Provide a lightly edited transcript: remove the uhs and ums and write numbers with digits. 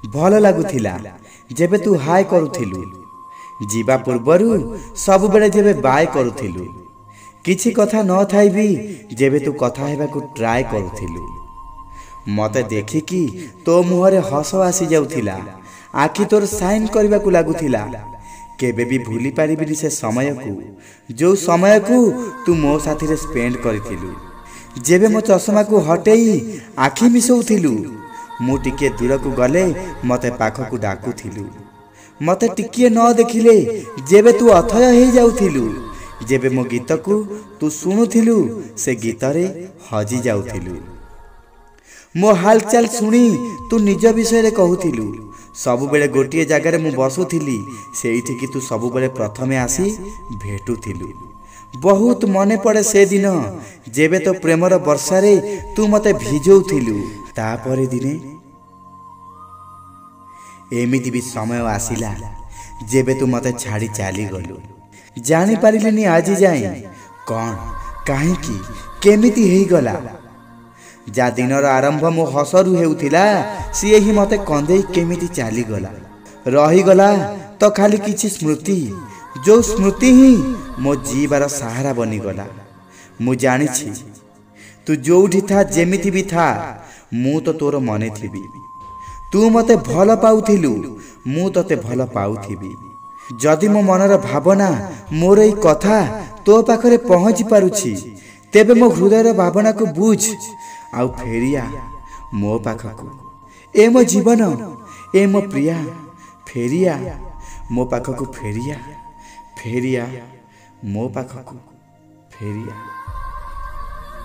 भल लगुथिला जेबे तू हाय करुथिलु जीवा पूर्वरु सब बेले जेबे बाय करुथिलु किछि कथा न थाई भी जेबे तू कथा हेबाकु ट्राई करुथिलु मते देखिकी तो मुहरे हस आसी जाउथिला आखि तोर साइन करबाकू लागुथिला केबे भी भूली पारिबिनी से समय को जो समय को तू मो साथी रे स्पेंड करिथिलु जेबे मो चश्मा को हटेई आखि मिसौथिलु मु टिके दूर को गले मते पाख को डाकुथिलु मते टिके न देखिले जेबे तू अथय हे जाउथिलु जेबे मो गीत को तू सुनुथिलु से गीत रे हजी जाउथिलु मो हालचाल सुनी तू निज विषय रे कहूथिलु सबु बेले गोटिए जगार मु बसुथिली सेठी कि तू सबु बेले प्रथमे आसी भेटुथिलु बहुत मने पड़े से दिन जेबे तो प्रेमर वर्षा रे तू मते भिजौथिलु तापरे दिने एमिति भी समय आसिला जेबे तू मते छाड़ी चाली गलु जानी पारिलेनी आज जाए कौन काहे की केमिति हेई गला जा दिनर आरंभ मो हसरु हेउथिला सी ही मते कंदेई केमिति चाली गला रही गला तो खाली किछि स्मृति जो स्मृति ही मो जीवार सहारा बनी गला मु जानी छी तू जोठी था जेमिति भी था मु तो तोर मने थिबी तू मते भल पाउथिलु मु तते भल पाउथिबी जदि मो मनर भावना मोर एई कथा तो पाखरे पहुंची पारुछि तेबे मो हृदयर भावना को बुझ आउ फेरिया मो पाखकु ए मो जीवन ए मो प्रिया फेरिया मो पाखकु फेरिया फेरिया मो पाखकु फेरिया।